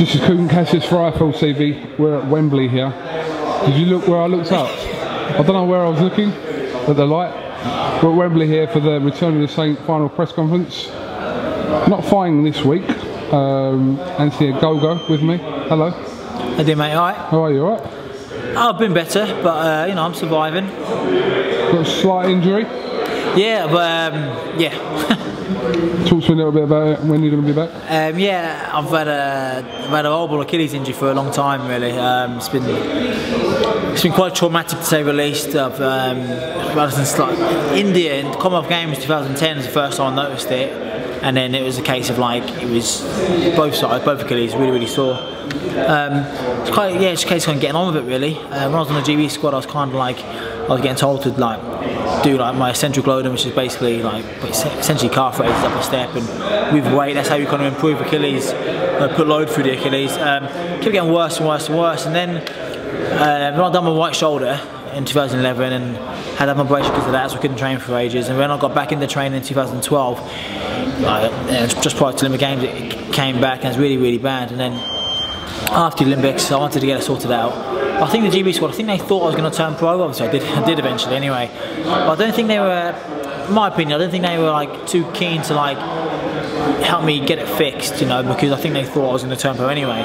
This is Kugan Cassius for IFLTV. We're at Wembley here. Did you look where I looked up? I don't know where I was looking, at the light. We're at Wembley here for the Return of the Saint final press conference. Not fighting this week. Anthony Ogogo with me. Hello. How you doing, mate? Alright? How are you, alright? I've been better, but you know, I'm surviving. Got a slight injury? Yeah, but yeah. Talk to me a little bit about it, when you're going to be back. Yeah, I've had a horrible Achilles injury for a long time, really. It's been quite traumatic to say the least. I've since like India in the Commonwealth Games 2010 was the first time I noticed it, and then it was a case of like it was both sides, both Achilles, really sore. It's quite it's a case of kind of getting on with it, really. When I was on the GB squad, I was kind of like I was getting told to like do like my eccentric loading, which is basically like essentially calf raises up a step, and with weight, that's how you kind of improve Achilles, put load through the Achilles. Kept getting worse and worse and worse, and then when I done my right shoulder in 2011 and had an operation because of that, so I couldn't train for ages. And when I got back into training in 2012, just prior to the Olympic Games, it came back and it was really bad. And then after the Olympics, I wanted to get it sorted out. I think the GB squad, I think they thought I was going to turn pro. Obviously I did eventually anyway, but I don't think they were, in my opinion, I don't think they were like too keen to like help me get it fixed, you know, because I think they thought I was going to turn pro anyway.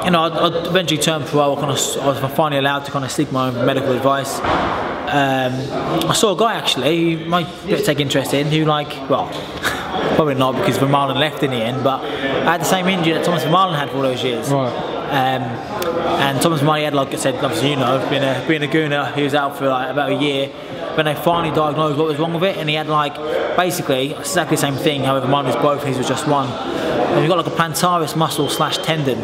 You know, I'd eventually turn pro. I was finally allowed to kind of seek my own medical advice. I saw a guy actually who you might take interest in, who like, well, probably not because Vermaelen left in the end, but I had the same injury that Thomas Vermaelen had for all those years. Right. And Thomas Vermaelen had, like I said, obviously you know, being a gooner, he was out for like about a year. When they finally diagnosed what was wrong with it, and he had like basically exactly the same thing. However, mine was both, his was just one. And you've got like a plantaris muscle / tendon.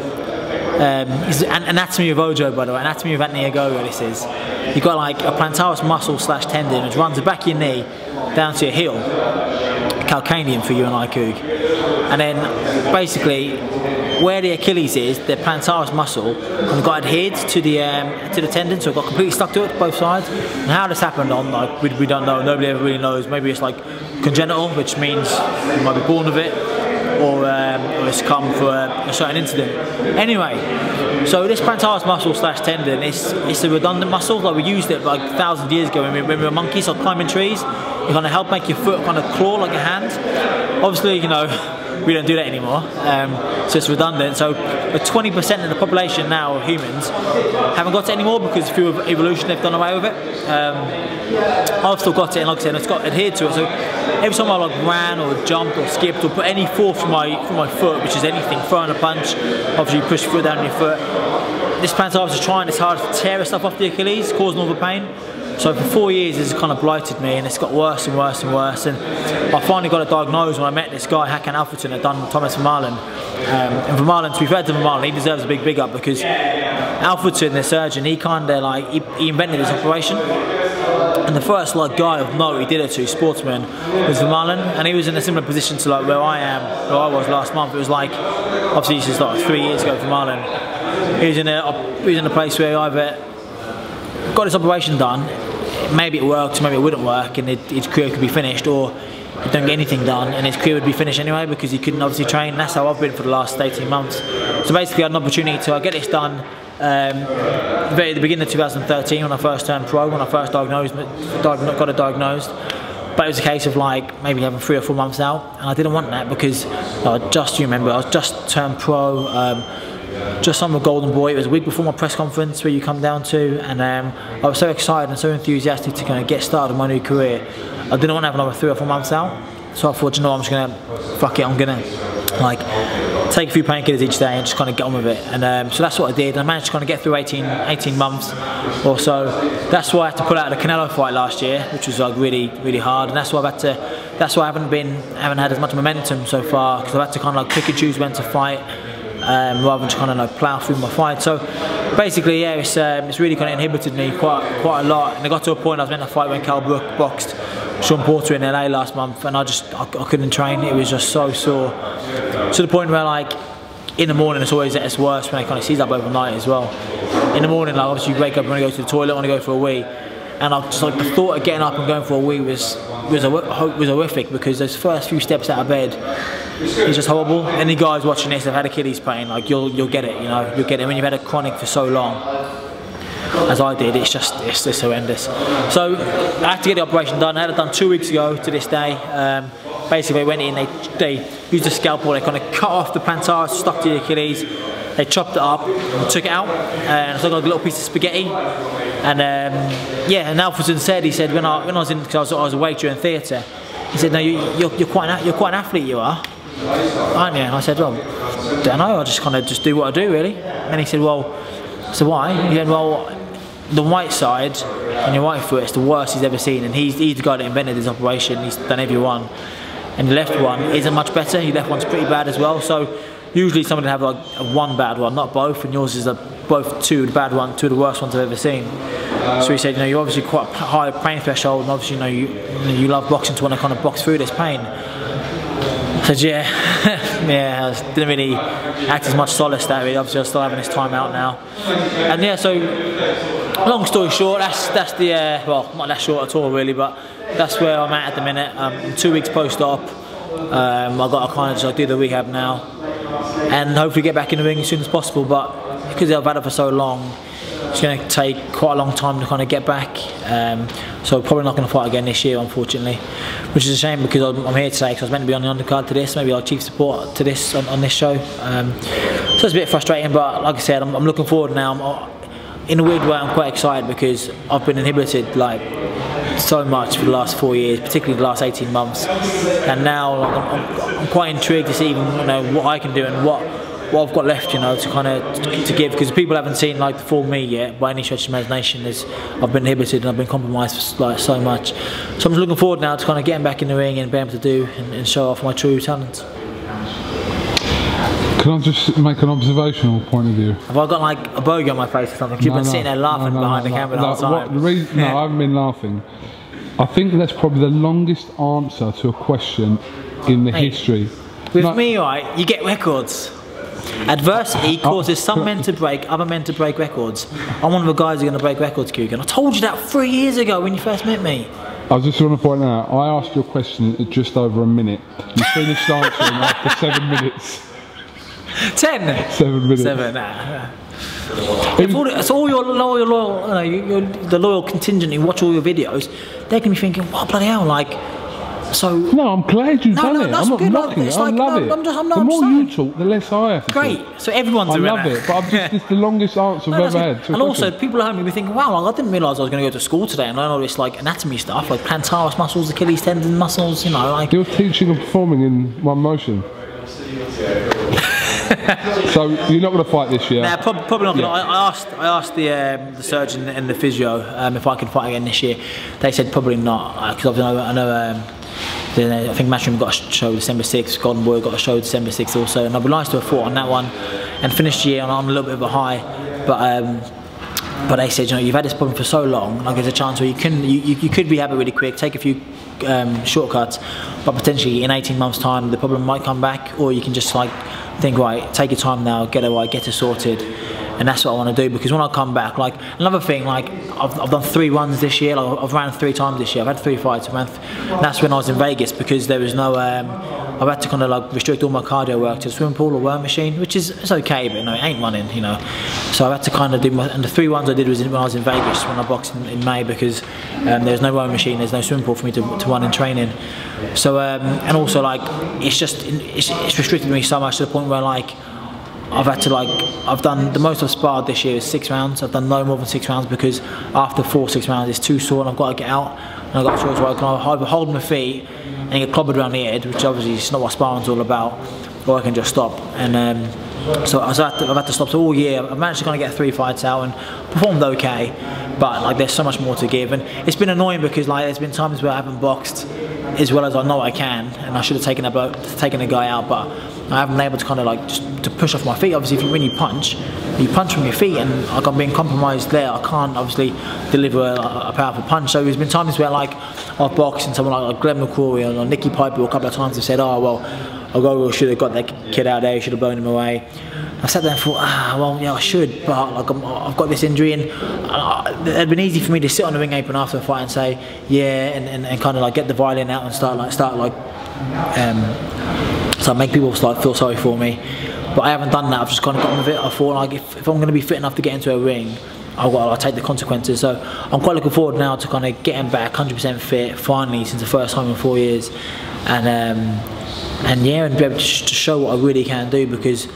It's anatomy of Ojo, by the way, anatomy of Anthony Ogogo. This is. You've got like a plantaris muscle / tendon which runs the back of your knee down to your heel. Calcaneum for you and I, Coog. And then basically where the Achilles is, the plantaris muscle kind of got adhered to the tendon, so it got completely stuck to it, both sides. And how this happened on, like, we don't know, nobody ever really knows. Maybe it's like congenital, which means you might be born with it, or it's come for a certain incident. Anyway, so this plantaris muscle / tendon, it's a redundant muscle. Like we used it like 1,000 years ago when we were monkeys, like climbing trees. It kind of helped make your foot kind of claw like a hand. Obviously, you know, we don't do that anymore, so it's redundant. So 20% of the population now, humans, haven't got it anymore because through evolution they've done away with it. I've still got it, and like I said, it's got adhered to it. So every time I like ran or jumped or skipped or put any force from my foot, which is anything, throwing a punch, obviously you push your foot down on your foot. This plantaris is trying its hardest to tear itself off the Achilles, causing all the pain. So for 4 years it's kind of blighted me, and it's got worse and worse and worse. And I finally got it diagnosed when I met this guy, Hakan Alfredson, had done Thomas Vermaelen. And Vermaelen, to be fair to Vermaelen, he deserves a big up because Alfredson, the surgeon, he kind of like he invented this operation. And the first like guy of note he did it to, sportsman, was Vermaelen, and he was in a similar position to like where I was last month. It was like, obviously this is like 3 years ago, Vermaelen. He was in a place where I got this operation done. Maybe it worked, maybe it wouldn't work, and his career could be finished, or he don't get anything done and his career would be finished anyway because he couldn't obviously train. And that's how I've been for the last 18 months. So basically I had an opportunity to get this done at the beginning of 2013 when I first turned pro, when I first got it diagnosed. But it was a case of like maybe having 3 or 4 months out, and I didn't want that because I was just turned pro, just on the Golden Boy. It was a week before my press conference where you come down to, and I was so excited and so enthusiastic to kind of get started with my new career. I didn't want to have another 3 or 4 months out, so I thought, you know, I'm just gonna fuck it. I'm gonna like take a few painkillers each day and just kind of get on with it. And so that's what I did. And I managed to kind of get through 18 months or so. That's why I had to pull out of the Canelo fight last year, which was like really hard. And that's why I haven't had as much momentum so far, because I've had to kind of like pick and choose when to fight. Rather than just kind of like plough through my fight. So basically, yeah, it's really kind of inhibited me quite a lot. And I got to a point I was meant to fight when Cal Brook boxed Sean Porter in LA last month, and I couldn't train. It was just so sore, to the point where like in the morning it's always at its worst when it kind of sees up overnight as well. In the morning, like obviously you wake up, you want to go to the toilet, want to go for a wee, and I just like the thought of getting up and going for a wee was horrific, because those first few steps out of bed, It's just horrible. Any guys watching this have had Achilles pain, like you'll get it, you know, you'll get it when you've had a chronic for so long, as I did. It's just horrendous. So I had to get the operation done. I had it done 2 weeks ago to this day. Basically, they went in, they used a scalpel, they kind of cut off the plantar, stuck to the Achilles. They chopped it up and took it out, and so I got a little piece of spaghetti. And yeah, and Alfredson said, he said when I was in, because I was a waiter in theatre, he said, no, you're quite an athlete, you are, aren't you? And I said, well, I don't know, I just kind of do what I do, really. And he said, well, so why? He said, well, the right side on your right foot is the worst he's ever seen, and he's the guy that invented this operation. He's done every one, and the left one isn't much better. Your left one's pretty bad as well. So usually somebody have like one bad one, not both, and yours is both two, the bad one, two of the worst ones I've ever seen. So he said, you know, you're obviously quite high pain threshold, and obviously, you know, you love boxing to want to kind of box through this pain. I said, yeah, yeah, I didn't really act as much solace that way. Obviously, I'm still having this time out now, and yeah. So, long story short, that's the well, not that short at all, really, but that's where I'm at the minute. I'm 2 weeks post-op. I've got to kind of just do the rehab now, and hopefully get back in the ring as soon as possible. But because I've had it for so long, it's going to take quite a long time to kind of get back. So probably not going to fight again this year, unfortunately, which is a shame because I'm here today because I was meant to be on the undercard to this, maybe our chief support to this on this show. So it's a bit frustrating, but like I said, I'm looking forward now. In a weird way, I'm quite excited because I've been inhibited like so much for the last 4 years, particularly the last 18 months, and now like, I'm quite intrigued to see even, you know, what I can do and what I've got left, you know, to kind of to give, because people haven't seen like the full me yet by any stretch of imagination. I've been inhibited and I've been compromised for like so much. So I'm just looking forward now to kind of getting back in the ring and being able to do and show off my true talents. Can I just make an observational point of view? Have I got like a bogey on my face or something? You've been sitting there laughing behind the camera the whole time. No, I haven't been laughing. I think that's probably the longest answer to a question in the history. With me, right, you get records. Adversity causes some men to break, other men to break records. I'm one of the guys who are going to break records, Kugan. I told you that 3 years ago when you first met me. I just want to point out, I asked you a question in just over a minute. You finished answering after 7 minutes. 10? 7 minutes. 7, nah. It's all your loyal, you know, the loyal contingent who watch all your videos. They can be thinking, what bloody hell, like. So no, I'm glad you've done it. I'm not knocking it. I love it. The more you talk, the less I have to Great. talk. So everyone's I love it, but it's the longest answer I've ever had. And also, people at home will be thinking, wow, like, I didn't realise I was going to go to school today and learn all this like anatomy stuff, like plantaris muscles, Achilles tendon muscles, you know, like. You're teaching and performing in one motion. So you're not going to fight this year? Nah, probably not. Yeah. I asked the surgeon and the physio if I could fight again this year. They said probably not, because I know. I think Matchroom got a show December 6th, Golden Boy got a show December 6th also, and I'd be nice to have fought on that one and finished the year on a little bit of a high, but they said, you know, you've had this problem for so long, like there's a chance where you could rehab it really quick, take a few shortcuts, but potentially in 18 months time the problem might come back, or you can just like think, right, take your time now, get it right, get it sorted. And that's what I want to do, because when I come back, like another thing, like I've done 3 runs this year, like I've ran 3 times this year, I've had 3 fights, and that's when I was in Vegas, because there was no, I've had to kind of like restrict all my cardio work to a swimming pool or worm machine, which is, it's okay, but no, it ain't running, you know. So I've had to kind of do and the 3 runs I did was when I was in Vegas, when I boxed in May, because there's no worm machine, there's no swimming pool for me to run in training. So, and also like, it's restricted me so much to the point where like, I've had to like, I've done, the most I've sparred this year is 6 rounds. I've done no more than 6 rounds because after 4-6 rounds it's too sore and I've got to get out, and I've got a choice where I can either hold my feet and get clobbered around the head, which obviously is not what sparring's all about, or I can just stop. And so I've had to stop. So all year I've managed to kind of get 3 fights out and performed okay, but like there's so much more to give, and it's been annoying because like there's been times where I haven't boxed as well as I know I can, and I should have taken a guy out, but I haven't been able to kind of like just to push off my feet. Obviously, when you punch from your feet, and like I'm being compromised there. I can't obviously deliver a powerful punch. So there's been times where like I've boxed and someone like Glenn McCrory or Nicky Piper a couple of times have said, "Oh well, Ogogo should have got that kid out there. Should have blown him away." I sat there and thought, well, yeah, I should, but like I've got this injury, and it'd been easy for me to sit on the ring apron after a fight and say, yeah, and kind of like get the violin out and start so I make people like feel sorry for me. But I haven't done that. I've just kind of gotten with it. I thought like if I'm going to be fit enough to get into a ring, I'll take the consequences. So I'm quite looking forward now to kind of getting back 100% fit finally since the first time in 4 years, and yeah, and be able to show what I really can do, because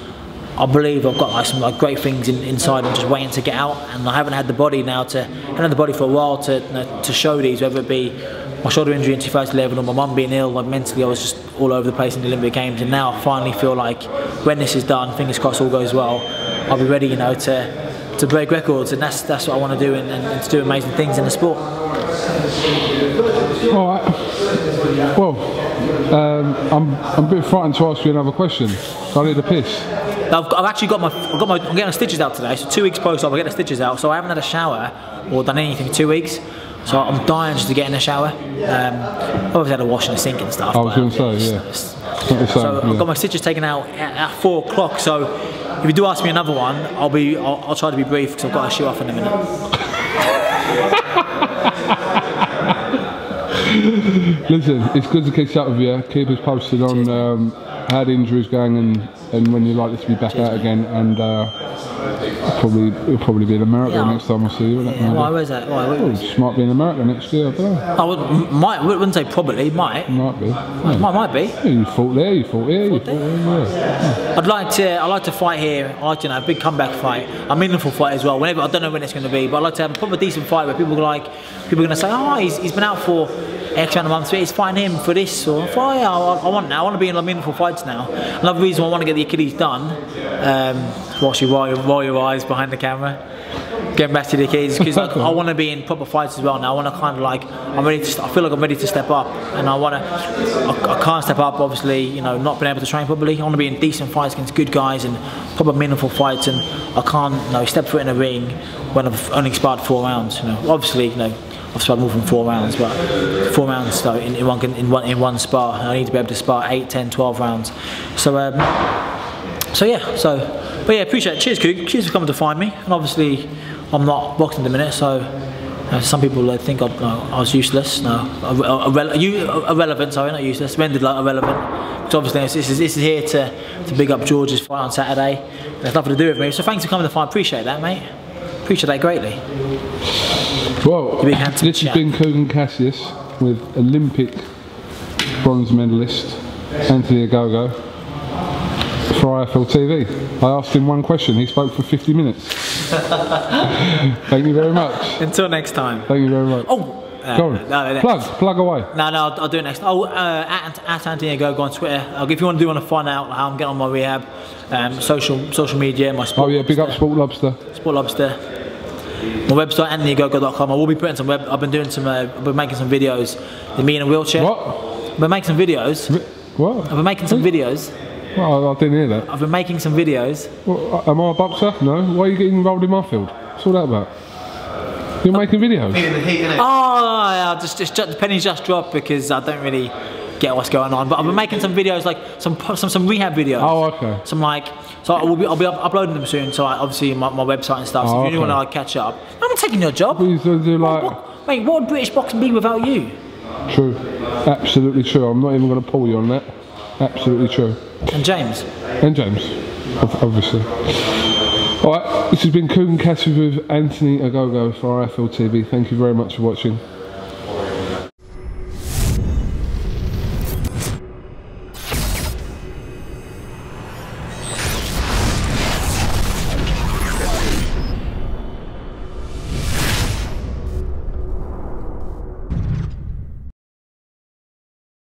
I believe I've got like some like great things inside and just waiting to get out, and I haven't had the body now I haven't had the body for a while to show these, whether it be my shoulder injury in 2011 or my mum being ill. Like mentally I was just all over the place in the Olympic Games, and now I finally feel like when this is done, fingers crossed all goes well, I'll be ready, you know, to break records, and that's what I want to do, and to do amazing things in the sport. Alright, well, I'm a bit frightened to ask you another question. I need a piss. I've actually got I'm getting the stitches out today, so 2 weeks post-op I get the stitches out, so I haven't had a shower or done anything in 2 weeks, so I'm dying just to get in the shower. I've obviously had a wash in the sink and stuff. I was going to say, yeah. So I've got my stitches taken out at 4 o'clock, so if you do ask me another one, I'll try to be brief, because I've got to shoot off in a minute. Listen, it's good to catch up with you. Keep us posted on how the injury's going and when you're likely to be back out again, and you'll probably be in America next time I see you. Why was that? You just might be in America next year, I don't know. I wouldn't say probably, might be. Yeah. Might be. Yeah, you fought there, you fought here, you fought there, yeah. I'd like to fight here. I like to, a big comeback fight, a meaningful fight as well. Whenever, I don't know when it's going to be, but I'd like to have a proper decent fight where people are going to say, oh, he's been out for X amount of months, he's fighting him for this, or I want to be in like meaningful fights now. Another reason why I want to get the Achilles done, watch you roll your eyes behind the camera. Getting back to the Achilles, because like, I want to be in proper fights as well now. I want to kind of like, I feel like I'm ready to step up, and I can't step up, obviously, you know, not being able to train properly. I want to be in decent fights against good guys and proper meaningful fights, and I can't, you know, step foot in a ring when I've only sparred 4 rounds. You know, obviously, you know, I've sparred more than 4 rounds, but 4 rounds though in one spar. I need to be able to spar 8, 10, 12 rounds. But yeah, appreciate it. Cheers, Coog. Cheers for coming to find me. And obviously, I'm not boxing at the minute, so some people think I was useless. No, irrelevant. Sorry, not useless. Rendered like irrelevant. Because obviously, this is here to big up George's fight on Saturday. There's nothing to do with me. So thanks for coming to find. Appreciate that, mate. Appreciate that greatly. Well, this has been Kugan Cassius with Olympic bronze medalist Anthony Ogogo for IFL TV. I asked him one question, he spoke for 50 minutes. Thank you very much. Until next time. Thank you very much. Oh, go on. Plug away. No, I'll do it next. At Anthony Ogogo on Twitter. If you want to find out how I'm getting on my rehab, social media, my sport. Oh yeah, big up Sport Lobster. Sport Lobster. My website, anthonyogogo.com. I will be putting some I've been doing some. I've been making some videos. With me in a wheelchair. What? I've been making some videos. What? I've been making some videos. Well, I didn't hear that. I've been making some videos. Well, am I a boxer? No. Why are you getting involved in my field? What's all that about? You're making videos. Feeling the heat, innit? Oh, yeah, just the pennies just dropped because I don't really get what's going on. But I've been making some videos, like some rehab videos. Oh, okay. So I'll be uploading them soon. So obviously my website and stuff. So if you want to like catch up, I'm not taking your job. Please don't do like. Mate, what would British boxing be without you? True, absolutely true. I'm not even going to pull you on that. Absolutely true. And James. And James, obviously. Alright, this has been Kugan Cassius with Anthony Ogogo for IFL TV. Thank you very much for watching.